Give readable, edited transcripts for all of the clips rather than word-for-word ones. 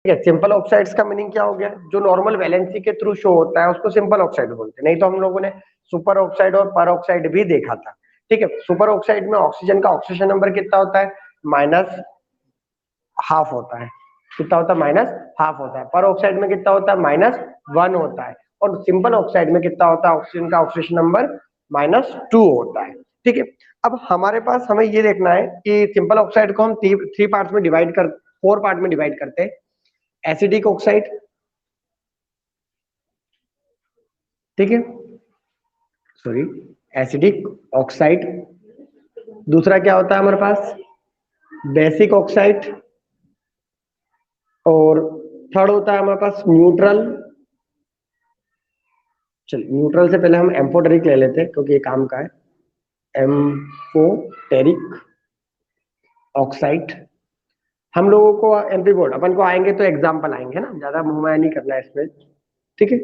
ठीक है। Simple oxides का मीनिंग क्या हो गया, जो नॉर्मल वैलेंसी के थ्रू शो होता है उसको सिंपल ऑक्साइड बोलते हैं। नहीं तो हम लोगों ने सुपर ऑक्साइड और पर ऑक्साइड भी देखा था। ठीक है। सुपर ऑक्साइड में ऑक्सीजन का ऑक्सीजन नंबर कितना होता है, -½ होता है। कितना होता है, -½ होता है। पर ऑक्साइड में कितना होता है, -1 होता है। और सिंपल ऑक्साइड में कितना होता है, ऑक्सीजन का ऑक्सीजन नंबर -2 होता है। ठीक है। अब हमारे पास हमें ये देखना है कि सिंपल ऑक्साइड को हम थ्री पार्ट्स में डिवाइड कर 4 पार्ट में डिवाइड करते हैं। एसिडिक ऑक्साइड, ठीक है, सॉरी, एसिडिक ऑक्साइड। दूसरा क्या होता है हमारे पास, बेसिक ऑक्साइड। और थर्ड होता है हमारे पास न्यूट्रल। चलिए, न्यूट्रल से पहले हम एम्फोटेरिक ले लेते हैं क्योंकि ये काम का है। Amphoteric oxide. हम लोगों को एमपी बोर्ड अपन को आएंगे तो एग्जाम्पल आएंगे ना, ज्यादा मुंहमाया नहीं करना है इसमें। ठीक है।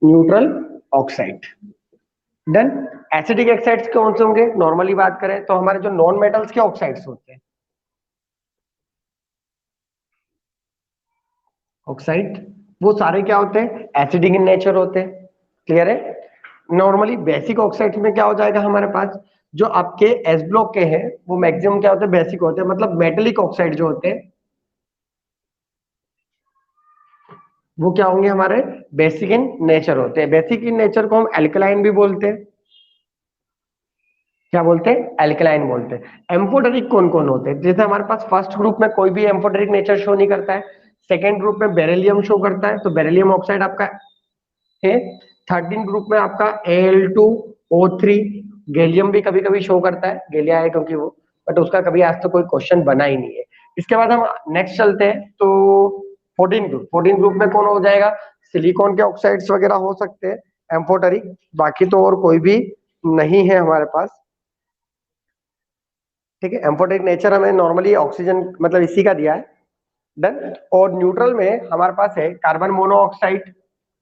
Neutral oxide done. Acidic oxides कौन से होंगे, नॉर्मली बात करें तो हमारे जो नॉन मेटल्स के ऑक्साइड्स होते हैं, ऑक्साइड, वो सारे क्या होते हैं, एसिडिक इन नेचर होते हैं। क्लियर है। नॉर्मली बेसिक ऑक्साइड्स में क्या हो जाएगा हमारे पास, जो आपके एस ब्लॉक के हैं वो मैक्सिमम क्या होते हैं, बेसिक होते हैं। मतलब मेटेलिक ऑक्साइड जो होते हैं वो क्या होंगे, हमारे बेसिक इन नेचर होते हैं। बेसिक इन नेचर को हम एल्कलाइन भी बोलते हैं। क्या बोलते हैं, एल्कलाइन बोलते हैं। एम्फोटेरिक कौन कौन होते हैं, जैसे हमारे पास फर्स्ट ग्रुप में कोई भी एम्फोटेरिक नेचर शो नहीं करता है। सेकेंड ग्रुप में बेरिलियम शो करता है, तो बेरिलियम ऑक्साइड आपका है। 13 ग्रुप में आपका Al2O3, गैलियम भी कभी कभी शो करता है, गैलिया है क्योंकि वो, बट उसका कभी आज तो कोई क्वेश्चन बना ही नहीं है। इसके बाद हम नेक्स्ट चलते हैं तो 14 ग्रुप में कौन हो जाएगा, सिलिकॉन के ऑक्साइड्स वगैरह हो सकते हैं एम्फोटेरिक। बाकी तो और कोई भी नहीं है हमारे पास। ठीक है। एम्फोटेरिक नेचर हमें नॉर्मली ऑक्सीजन मतलब इसी का दिया है। डन। और न्यूट्रल में हमारे पास है कार्बन मोनोऑक्साइड,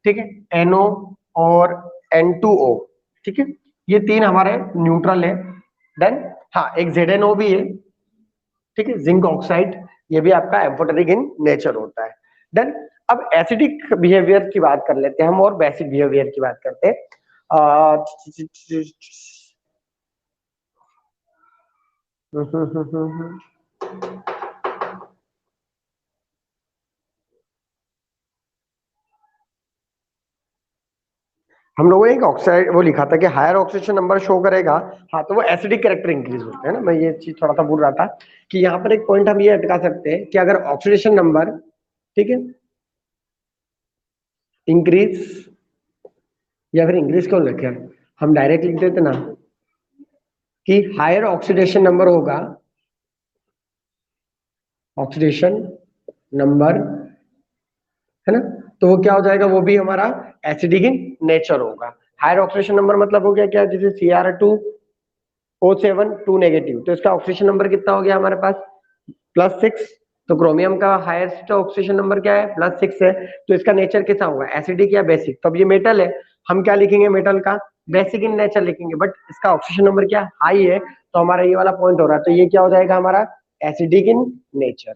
ठीक है, NO और N2O। ठीक है। ये तीन हमारे न्यूट्रल है। देन हाँ, एक ZNO भी है, ठीक है, जिंक ऑक्साइड। ये भी आपका एम्फोटेरिक इन नेचर होता है। देन अब एसिडिक बिहेवियर की बात कर लेते हैं हम और बेसिक बिहेवियर की बात करते हैं। हम लोगों ने एक ऑक्साइड वो लिखा था कि हायर ऑक्सीडेशन नंबर शो करेगा। हाँ, तो वो एसिडिक कैरेक्टर इंक्रीज होते हैं ना, मैं ये चीज थोड़ा सा भूल रहा था कि यहाँ पर एक पॉइंट हम ये अटका सकते हैं कि अगर ऑक्सीडेशन नंबर, ठीक है, इंक्रीज, या फिर इंक्रीज क्यों लिखे, हम डायरेक्ट लिख देते ना कि हायर ऑक्सीडेशन नंबर होगा, ऑक्सीडेशन नंबर, है ना, तो वो क्या हो जाएगा, वो भी हमारा एसिडिक इन नेचर होगा। हायर ऑक्सीडेशन नंबर मतलब हो गया क्या, जैसे Cr2O7 2 नेगेटिव, तो इसका ऑक्सीडेशन नंबर कितना हो गया हमारे पास, +6। तो क्रोमियम का हाईएस्ट ऑक्सीडेशन नंबर क्या है, +6 है। तो इसका नेचर कैसा होगा, एसिडिक या बेसिक। तो अब ये मेटल है, हम क्या लिखेंगे, मेटल का बेसिक इन नेचर लिखेंगे, बट इसका ऑक्सीडेशन नंबर क्या हाई है, तो हमारा ये वाला पॉइंट हो रहा है, तो ये क्या हो जाएगा हमारा एसिडिक इन नेचर।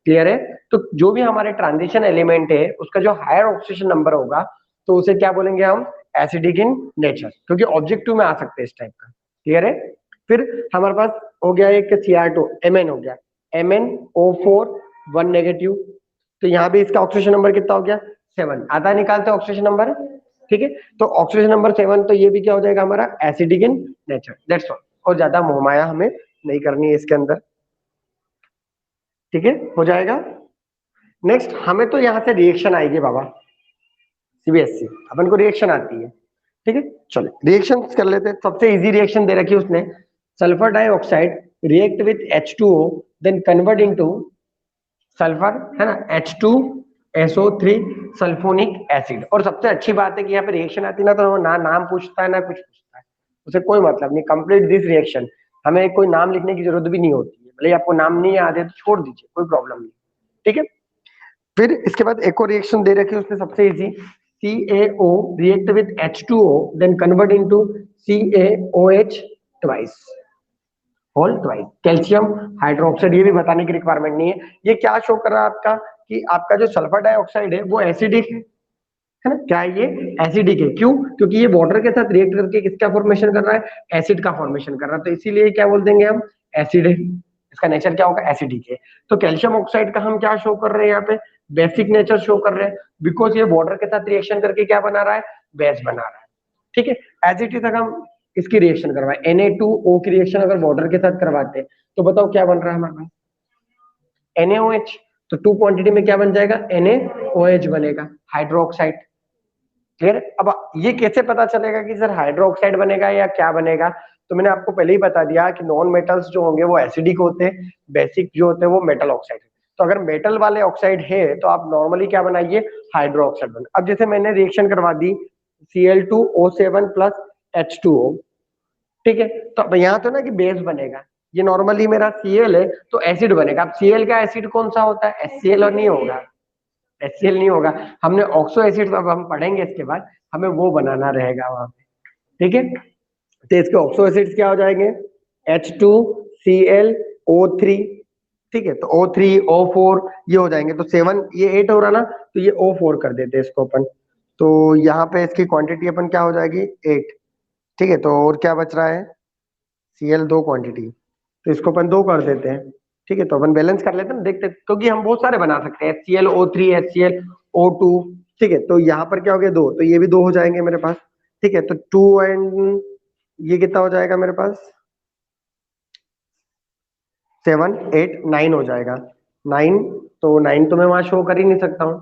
क्लियर है। तो जो भी हमारे ट्रांजिशन एलिमेंट है उसका जो हायर ऑक्सीडेशन नंबर होगा तो उसे क्या बोलेंगे हम, एसिडिक इन नेचर, क्योंकि ऑब्जेक्टिव में आ सकते हैं इस टाइप का। क्लियर है। फिर हमारे पास हो गया एक Cr2 Mn हो गया, MnO4 1 नेगेटिव। तो यहाँ भी इसका ऑक्सीडेशन नंबर कितना हो गया, 7। आधा निकालते हैं ऑक्सीडेशन नंबर, ठीक है। तो ऑक्सीडेशन नंबर 7, तो ये भी क्या हो जाएगा हमारा acidic in nature. That's all. और ज्यादा मोहमाया हमें नहीं करनी है इसके अंदर, ठीक है, हो जाएगा। नेक्स्ट हमें तो यहाँ से रिएक्शन आएगी बाबा, सीबीएसई अपन को रिएक्शन आती है, ठीक है। चलो रिएक्शन कर लेते हैं। सबसे इजी रिएक्शन दे रखी है उसने, sulphur dioxide react with H2O then convert into sulphur, है ना, H2SO3 सल्फोनिक एसिड। और सबसे अच्छी बात है कि यहाँ पे रिएक्शन आती है ना तो ना नाम पूछता है ना कुछ पूछता है, उसे कोई मतलब नहीं, कंप्लीट दिस रिएक्शन। हमें कोई नाम लिखने की जरूरत भी नहीं होती है, भले आपको नाम नहीं याद है तो छोड़ दीजिए, कोई प्रॉब्लम नहीं, ठीक है। फिर इसके बाद एक और रिएक्शन दे रखी है उसने सबसे easy, CaO react with H2O then convert into CaOH twice, whole twice. Calcium hydroxide, ये भी बताने की रिक्वायरमेंट नहीं है। ये क्या शो कर रहा है आपका कि आपका जो सल्फर डाइऑक्साइड है वो एसिडिक है ना। क्या है ये एसिडिक है, क्यों? क्योंकि ये वाटर के साथ रिएक्ट करके किसका फॉर्मेशन कर रहा है, एसिड का फॉर्मेशन कर रहा है, तो इसीलिए क्या बोल देंगे हम, एसिड है। इसका नेचर क्या होगा, एसिडिक है। तो कैल्शियम ऑक्साइड का हम क्या शो कर रहे हैं यहाँ पे, बेसिक नेचर शो कर रहे हैं, बिकॉज ये वाटर के साथ रिएक्शन करके क्या बना रहा है, बेस बना रहा है। ठीक है, एज इट इज अगर हम इसकी रिएक्शन करवाए Na2O की रिएक्शन अगर वाटर के साथ करवाते हैं तो बताओ क्या बन रहा है हमारे पास, NaOH। तो टू क्वांटिटी में क्या बन जाएगा, NaOH बनेगा, हाइड्रोक्साइड। क्लियर? अब ये कैसे पता चलेगा कि सर हाइड्रोक्साइड बनेगा या क्या बनेगा, तो मैंने आपको पहले ही बता दिया कि नॉन मेटल्स जो होंगे वो एसिडिक होते हैं, बेसिक जो होते हैं वो मेटल ऑक्साइड। तो अगर मेटल वाले ऑक्साइड है तो आप नॉर्मली क्या बनाइए, हाइड्रोक्साइड बना। अब जैसे मैंने रिएक्शन करवा दी Cl2O7 प्लस H2O, ठीक है, तो अब यहाँ तो ना कि बेस बनेगा, ये नॉर्मली मेरा Cl है तो एसिड बनेगा। अब Cl का एसिड कौन सा होता है, HCl और नहीं होगा, HCl नहीं होगा। हमने ऑक्सो एसिड, अब हम पढ़ेंगे इसके बाद, हमें वो बनाना रहेगा वहां पे। ठीक है, तो इसके ऑक्सो एसिड्स क्या हो जाएंगे, H2Cl O3। ठीक है, तो O3 O4 ये हो जाएंगे, तो 7 ये 8 हो रहा ना, तो ये O4 कर देते हैं इसको अपन। तो यहाँ पे इसकी क्वांटिटी अपन क्या हो जाएगी, 8। ठीक है, तो और क्या बच रहा है, Cl 2 क्वांटिटी, तो इसको अपन 2 कर देते हैं। ठीक है, तो अपन बैलेंस कर लेते हैं, देखते हैं, क्योंकि हम बहुत सारे बना सकते हैं, HClO3 HClO2। ठीक है, तो यहाँ पर क्या हो गया, 2, तो ये भी 2 हो जाएंगे मेरे पास। ठीक है, तो 2 एंड ये कितना हो जाएगा मेरे पास, 7 8 9 हो जाएगा, 9। तो 9 तो मैं वहां शो कर ही नहीं सकता हूँ,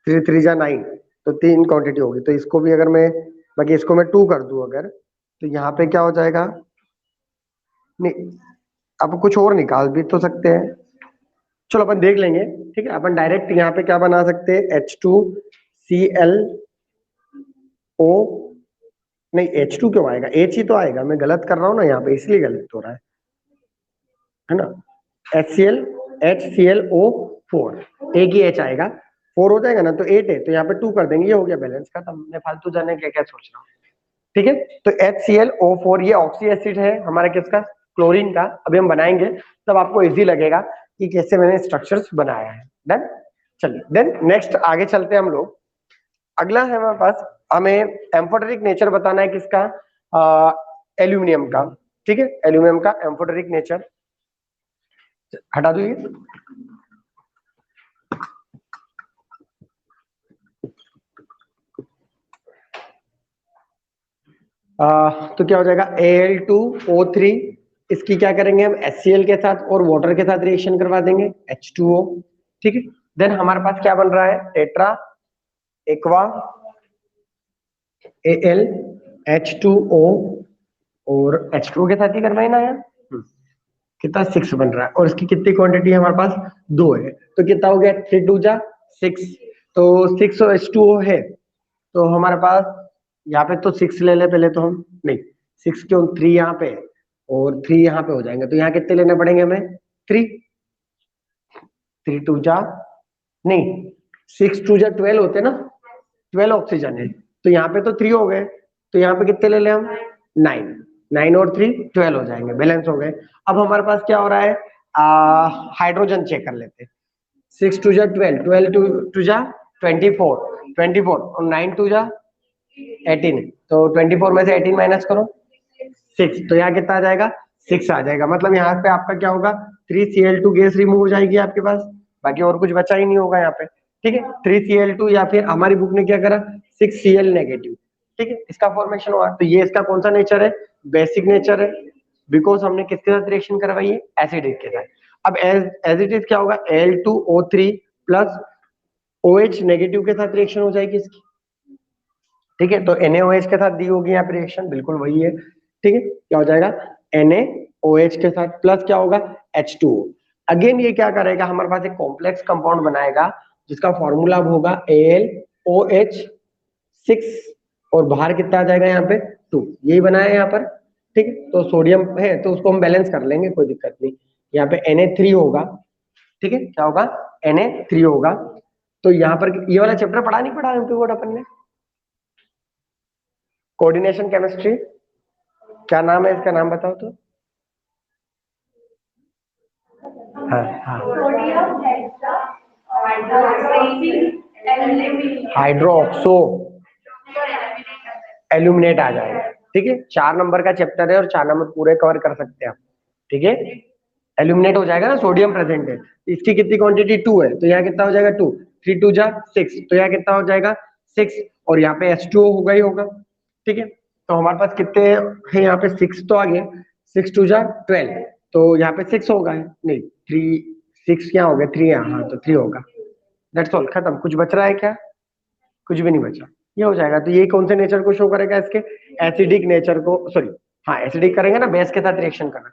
3 3 जा 9, तो 3 क्वांटिटी होगी। तो इसको भी अगर मैं, बाकी इसको मैं 2 कर दूं अगर, तो यहाँ पे क्या हो जाएगा, नहीं अब कुछ और निकाल भी तो सकते हैं, चलो अपन देख लेंगे। ठीक है, अपन डायरेक्ट यहाँ पे क्या बना सकते हैं, H2Cl O, नहीं H2 क्यों आएगा, H ही तो आएगा, मैं गलत कर रहा हूँ ना यहाँ पे, इसलिए गलत हो रहा है ना। HCl, HClO4, एक ही H आएगा, 4 हो जाएगा ना, तो 8 है, तो यहाँ पे 2 कर देंगे, ये हो गया बैलेंस का। तब मैं फालतू जाने क्या क्या सोच रहा हूँ। ठीक है, तो HClO4 ये ऑक्सी एसिड है हमारा, किसका, क्लोरीन का। अभी हम बनाएंगे तब आपको इजी लगेगा कि कैसे मैंने स्ट्रक्चर्स बनाया है। डन, चलिए देन नेक्स्ट आगे चलते हैं हम लोग। अगला है हमारे पास, हमें एम्फोटेरिक नेचर बताना है किसका, एल्यूमिनियम का। ठीक है, एल्यूमिनियम का एम्फोटेरिक नेचर, हटा दो ये। तो क्या हो जाएगा, Al2O3, इसकी क्या करेंगे हम, HCl के साथ और वाटर के साथ रिएक्शन करवा देंगे, H2O। ठीक है, देन हमारे पास क्या बन रहा है, टेट्रा एक्वा Al H2O, और H2O के साथ ही करवाए ना यार। कितना, 6 बन रहा है, और इसकी कितनी क्वांटिटी है हमारे पास, 2 है, तो कितना हो गया, 3 2 जा 6, तो 6 और H2O है, तो हमारे पास यहाँ पे तो 6 ले ले पहले तो हम, नहीं 6 क्यों, 3 यहाँ पे और 3 यहाँ पे हो जाएंगे, तो यहाँ कितने लेने पड़ेंगे हमें, 3, 3 2 जा, नहीं 6 2 जा 12 होते ना, 12 ऑक्सीजन है, तो यहाँ पे तो 3 हो गए, तो यहाँ पे कितने ले ले हम, 9, 9 और 3 12 हो जाएंगे, बैलेंस हो गए। अब हमारे पास क्या हो रहा है, हाइड्रोजन चेक कर लेते हैं। 6 2 जा 12, 12 2 जा 24, 24 और 9 2 जा 18, तो 24 में से 18 माइनस करो, 6, तो यहाँ कितना आ जाएगा, 6 आ जाएगा। मतलब यहाँ पे आपका क्या होगा, 3Cl2 गैस रिमूव हो जाएगी आपके पास, बाकी और कुछ बचा ही नहीं होगा यहाँ पे। ठीक है, 3Cl2, या फिर हमारी बुक ने क्या करा, 6Cl नेगेटिव। ठीक है, इसका फॉर्मेशन हुआ, तो ये इसका कौन सा नेचर है, बेसिक नेचर है, बिकॉज हमने किसके साथ रिएक्शन करवाई है, एसिडिक के साथ। अब एज इट इज क्या होगा, Al2O3 प्लस OH नेगेटिव के साथ रिएक्शन हो जाएगी इसकी। ठीक है, तो NaOH के साथ दी होगी यहाँ पे रिएक्शन, बिल्कुल वही है। ठीक है, क्या हो जाएगा, NaOH के साथ प्लस क्या होगा, H2O। अगेन ये क्या करेगा, हमारे पास एक कॉम्प्लेक्स कंपाउंड बनाएगा जिसका फॉर्मूला होगा AlOH6, और बाहर कितना आ जाएगा यहाँ पे, 2, यही बनाया है यहाँ पर। ठीक है, तो सोडियम है तो उसको हम बैलेंस कर लेंगे, कोई दिक्कत नहीं। यहाँ पे Na3 होगा। ठीक है, क्या होगा, Na3 होगा। तो यहाँ पर ये वाला चैप्टर पढ़ा नहीं, पढ़ा एमपी बोर्ड अपन ने, कोऑर्डिनेशन केमिस्ट्री, क्या नाम है इसका, नाम बताओ तो। हाँ हाँ हाइड्रोक्सो एल्यूमिनेट आ जाएगा। ठीक है, 4 नंबर का चैप्टर है और 4 नंबर पूरे कवर कर सकते हैं आप। ठीक है, एल्यूमिनेट हो जाएगा ना, सोडियम प्रेजेंट है, इसकी कितनी क्वांटिटी 2 है, तो यहाँ कितना हो जाएगा 2, 3 2 जा 6, तो यहाँ कितना हो जाएगा 6, और यहाँ पे H2O होगा ही होगा। ठीक है, तो हमारे पास कितने हैं यहाँ पे 6 तो आ गए, 6 2 जा 12, तो यहाँ पे 6 होगा, नहीं 3, 6 क्या हो गया 3, हाँ तो 3 होगा। दैट्स ऑल, खत्म। कुछ बच रहा है क्या? कुछ भी नहीं बचा, ये हो जाएगा। तो ये कौन से नेचर को शो करेगा? इसके एसिडिक नेचर को, सॉरी हाँ एसिडिक करेंगे ना, बेस के साथ रिएक्शन करना,